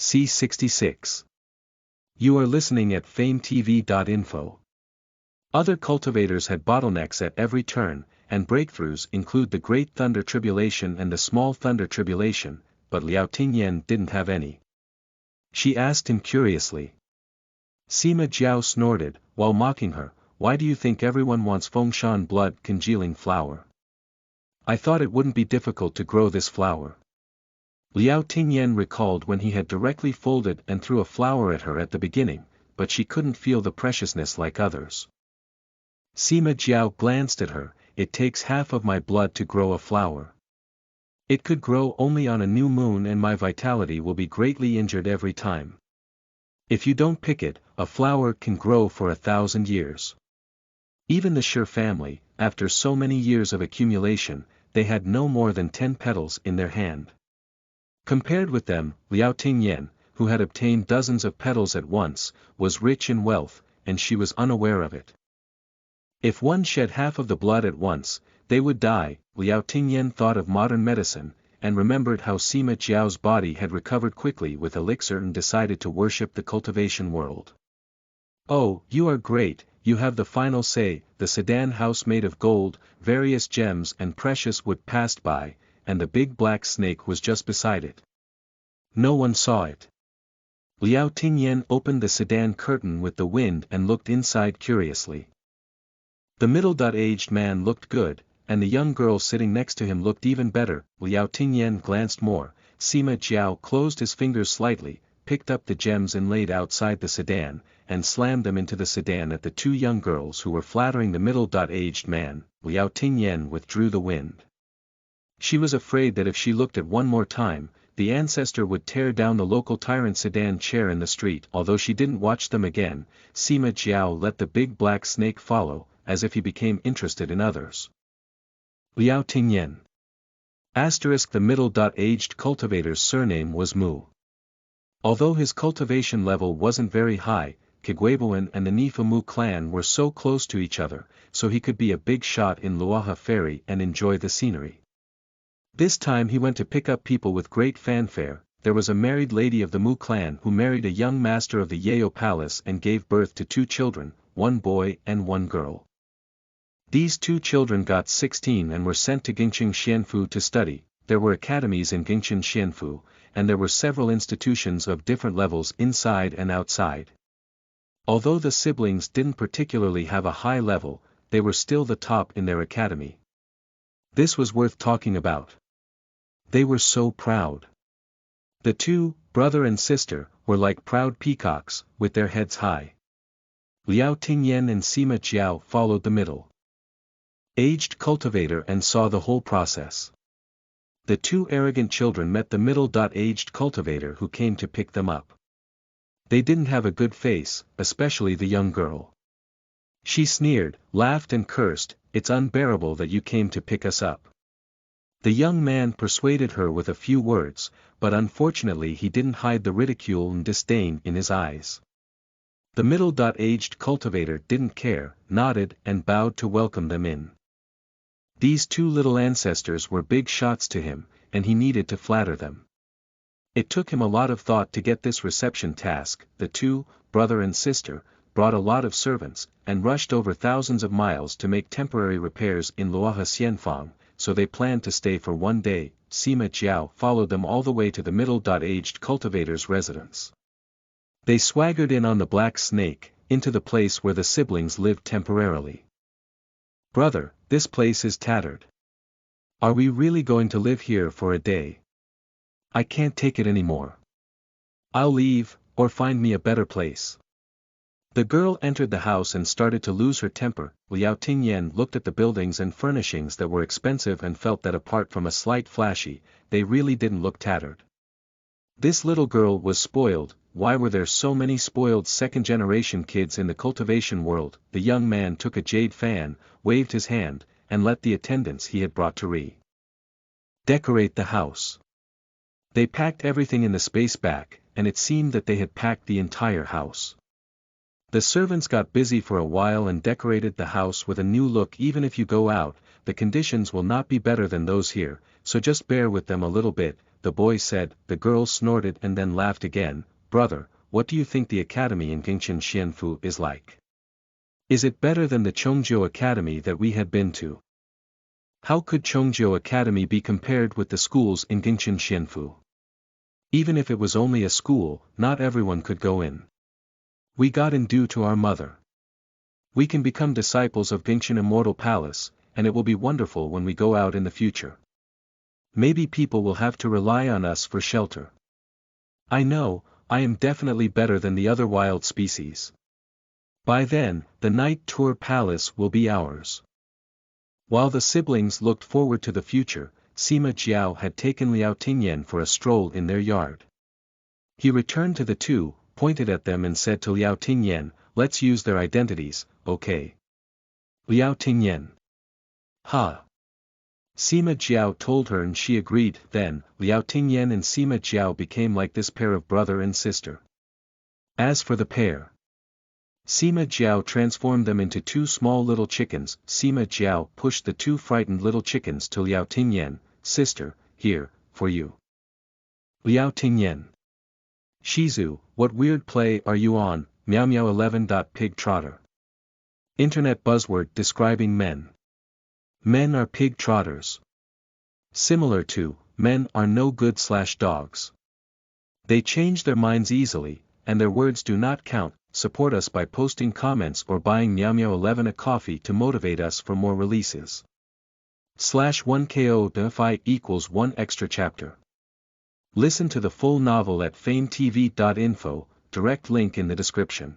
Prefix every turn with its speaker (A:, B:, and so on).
A: C66. You are listening at famvetv.info. Other cultivators had bottlenecks at every turn, and breakthroughs include the Great Thunder Tribulation and the Small Thunder Tribulation, but Liao Tingyan didn't have any. She asked him curiously. Sima Jiao snorted, while mocking her, "Why do you think everyone wants Fengshan blood congealing flower? I thought it wouldn't be difficult to grow this flower." Liao Tingyan recalled when he had directly folded and threw a flower at her at the beginning, but she couldn't feel the preciousness like others. Sima Jiao glanced at her. "It takes half of my blood to grow a flower. It could grow only on a new moon and my vitality will be greatly injured every time. If you don't pick it, a flower can grow for 1,000 years. Even the Shi family, after so many years of accumulation, they had no more than 10 petals in their hand. Compared with them, Liao Tingyan, who had obtained dozens of petals at once, was rich in wealth, and she was unaware of it. If one shed half of the blood at once, they would die. Liao Tingyan thought of modern medicine, and remembered how Sima Jiao's body had recovered quickly with elixir and decided to worship the cultivation world. "Oh, you are great, you have the final say." The sedan house made of gold, various gems and precious wood passed by, and the big black snake was just beside it. No one saw it. Liao Tingyan opened the sedan curtain with the wind and looked inside curiously. The middle-aged man looked good, and the young girl sitting next to him looked even better. Liao Tingyan glanced more. Sima Jiao closed his fingers slightly, picked up the gems inlaid outside the sedan, and slammed them into the sedan at the two young girls who were flattering the middle-aged man. Liao Tingyan withdrew the wind. She was afraid that if she looked at one more time, the ancestor would tear down the local tyrant sedan chair in the street. Although she didn't watch them again, Sima Jiao let the big black snake follow, as if he became interested in others. Liao Tingyan. The middle-aged cultivator's surname was Mu. Although his cultivation level wasn't very high, Kiguibuan and the Nifu clan were so close to each other, so he could be a big shot in Luoha Ferry and enjoy the scenery. This time he went to pick up people with great fanfare. There was a married lady of the Mu clan who married a young master of the Yao Palace and gave birth to 2 children, 1 boy and 1 girl. These 2 children got 16 and were sent to Gingqing Xianfu to study. There were academies in Gingqing Xianfu, and there were several institutions of different levels inside and outside. Although the siblings didn't particularly have a high level, they were still the top in their academy. This was worth talking about. They were so proud. The 2, brother and sister, were like proud peacocks, with their heads high. Liao Tingyan and Sima Jiao followed the middle-aged cultivator and saw the whole process. The 2 arrogant children met the middle-aged cultivator who came to pick them up. They didn't have a good face, especially the young girl. She sneered, laughed and cursed, "It's unbearable that you came to pick us up." The young man persuaded her with a few words, but unfortunately he didn't hide the ridicule and disdain in his eyes. The middle-aged cultivator didn't care, nodded and bowed to welcome them in. These 2 little ancestors were big shots to him, and he needed to flatter them. It took him a lot of thought to get this reception task. The 2, brother and sister, brought a lot of servants, and rushed over thousands of miles to make temporary repairs in Luoha Xianfang, so they planned to stay for 1 day. Sima Jiao followed them all the way to the middle-aged cultivator's residence. They swaggered in on the black snake, into the place where the siblings lived temporarily. "Brother, this place is tattered. Are we really going to live here for a day? I can't take it anymore. I'll leave, or find me a better place." The girl entered the house and started to lose her temper. Liao Tingyan looked at the buildings and furnishings that were expensive and felt that apart from a slight flashy, they really didn't look tattered. This little girl was spoiled. Why were there so many spoiled second-generation kids in the cultivation world? The young man took a jade fan, waved his hand, and let the attendants he had brought to decorate the house. They packed everything in the space back, and it seemed that they had packed the entire house. The servants got busy for a while and decorated the house with a new look. Even if you go out, the conditions will not be better than those here, so just bear with them a little bit. the boy said. The girl snorted and then laughed again. Brother, what do you think the academy in Gingchen Xianfu is like? Is it better than the Chongjiu Academy that we had been to? How could Chongjiu Academy be compared with the schools in Gingchen Xianfu? Even if it was only a school, not everyone could go in. We got in due to our mother. We can become disciples of Gingchen Immortal Palace, and it will be wonderful when we go out in the future. Maybe people will have to rely on us for shelter. I know, I am definitely better than the other wild species. By then, the night tour palace will be ours. While the siblings looked forward to the future, Sima Jiao had taken Liao Tingyan for a stroll in their yard. He returned to the two, pointed at them and said to Liao Tingyan, let's use their identities, okay? Liao Tingyan. Ha! Sima Jiao told her and she agreed. Then, Liao Tingyan and Sima Jiao became like this pair of brother and sister. As for the pair, Sima Jiao transformed them into two small little chickens. Sima Jiao pushed the two frightened little chickens to Liao Tingyan. Sister, here, for you. Liao Tingyan. Shizu, what weird play are you on? Meow Meow 11. Pig trotter. Internet buzzword describing men. Men are pig trotters. Similar to, men are no good / dogs. They change their minds easily, and their words do not count. Support us by posting comments or buying Meow Meow 11 a coffee to motivate us for more releases. /1ko equals 1 extra chapter. Listen to the full novel at famvetv.info, direct link in the description.